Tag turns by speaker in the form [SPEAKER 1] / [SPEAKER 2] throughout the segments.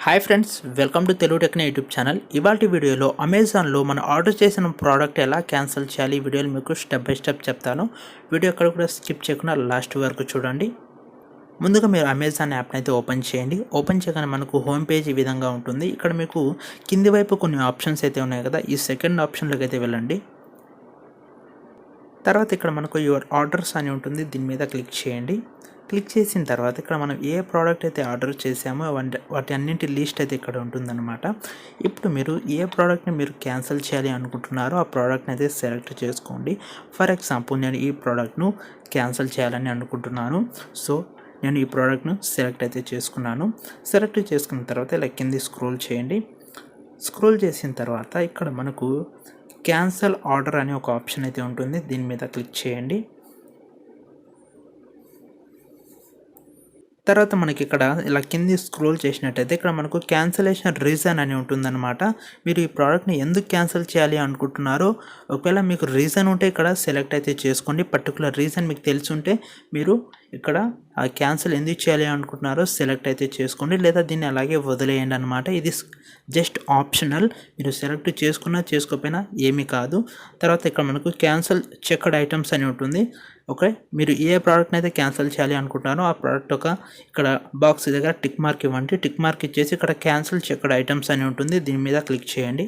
[SPEAKER 1] Hi friends, welcome to Telugu techno YouTube channel. ఇవాళ వీడియోలో అమెజాన్లో మనం ఆర్డర్ చేసిన ప్రోడక్ట్ ఎలా క్యాన్సిల్ చేయాలి ఈ వీడియోలో మీకు స్టెప్ బై స్టెప్ చెప్తాను. వీడియో ఎక్కడ కూడా స్కిప్ చేయకుండా లాస్ట్ వరకు చూడండి. ముందుగా మీరు అమెజాన్ యాప్ని అయితే ఓపెన్ చేయండి. ఓపెన్ చేయగానే మనకు హోమ్ పేజ్ ఈ విధంగా ఉంటుంది. ఇక్కడ మీకు కింది వైపు కొన్ని ఆప్షన్స్ అయితే ఉన్నాయి కదా, ఈ సెకండ్ ఆప్షన్లోకి అయితే వెళ్ళండి. తర్వాత ఇక్కడ మనకు యువర్ ఆర్డర్స్ అని ఉంటుంది, దీని మీద క్లిక్ చేయండి. క్లిక్ చేసిన తర్వాత ఇక్కడ మనం ఏ ప్రోడక్ట్ అయితే ఆర్డర్ చేసామో వాటి అన్నింటి లిస్ట్ అయితే ఇక్కడ ఉంటుందన్నమాట. ఇప్పుడు మీరు ఏ ప్రోడక్ట్ని మీరు క్యాన్సిల్ చేయాలి అనుకుంటున్నారో ఆ ప్రోడక్ట్ని అయితే సెలెక్ట్ చేసుకోండి. ఫర్ ఎగ్జాంపుల్ నేను ఈ ప్రోడక్ట్ను క్యాన్సిల్ చేయాలని అనుకుంటున్నాను. సో నేను ఈ ప్రోడక్ట్ను సెలెక్ట్ అయితే చేసుకున్నాను. సెలెక్ట్ చేసుకున్న తర్వాత ఇలా కింది స్క్రోల్ చేయండి. స్క్రోల్ చేసిన తర్వాత ఇక్కడ మనకు క్యాన్సిల్ ఆర్డర్ అనే ఒక ఆప్షన్ అయితే ఉంటుంది, దీని మీద క్లిక్ చేయండి. తర్వాత మనకి ఇక్కడ ఇలా కింది స్క్రోల్ చేసినట్టయితే ఇక్కడ మనకు క్యాన్సిలేషన్ రీజన్ అని ఉంటుందన్నమాట. మీరు ఈ ప్రోడక్ట్ని ఎందుకు క్యాన్సిల్ చేయాలి అనుకుంటున్నారో ఒకవేళ మీకు రీజన్ ఉంటే ఇక్కడ సెలెక్ట్ అయితే చేసుకోండి. పర్టికులర్ రీజన్ మీకు తెలిసి ఉంటే మీరు ఇక్కడ ఆ క్యాన్సిల్ ఎందుకు చేయాలి అనుకుంటున్నారో సెలెక్ట్ అయితే చేసుకోండి, లేదా దీన్ని అలాగే వదిలేయండి అనమాట. ఇది జస్ట్ ఆప్షనల్, మీరు సెలెక్ట్ చేసుకున్నా చేసుకోకపోయినా ఏమీ కాదు. తర్వాత ఇక్కడ మనకు క్యాన్సిల్ చెక్డ్ ఐటమ్స్ అని ఉంటుంది. ఓకే, మీరు ఏ ప్రోడక్ట్ని అయితే క్యాన్సిల్ చేయాలి అనుకుంటున్నారో ఆ ప్రోడక్ట్ ఒక ఇక్కడ బాక్స్ దగ్గర టిక్ మార్క్ ఇవ్వండి. టిక్ మార్క్ ఇచ్చేసి ఇక్కడ క్యాన్సిల్ చెక్డ్ ఐటమ్స్ అని ఉంటుంది, దీని మీద క్లిక్ చేయండి.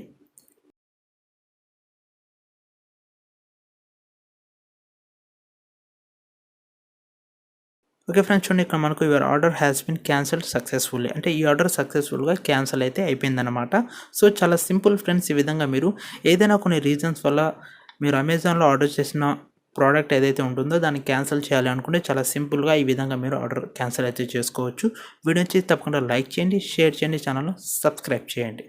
[SPEAKER 1] ఓకే ఫ్రెండ్స్, చూడండి ఇక్కడ మనకు your order has been cancelled successfully, అంటే ఈ ఆర్డర్ సక్సెస్ఫుల్గా క్యాన్సిల్ అయితే అయిపోయిందనమాట. సో చాలా సింపుల్ ఫ్రెండ్స్. ఈ విధంగా మీరు ఏదైనా కొన్ని రీజన్స్ వల్ల మీరు అమెజాన్లో ఆర్డర్ చేసిన ప్రోడక్ట్ ఏదైతే ఉంటుందో దాన్ని క్యాన్సిల్ చేయాలి అనుకుంటే చాలా సింపుల్గా ఈ విధంగా మీరు ఆర్డర్ క్యాన్సిల్ అయితే చేసుకోవచ్చు. వీడియో వచ్చి తప్పకుండా లైక్ చేయండి, షేర్ చేయండి, ఛానల్ను సబ్స్క్రైబ్ చేయండి.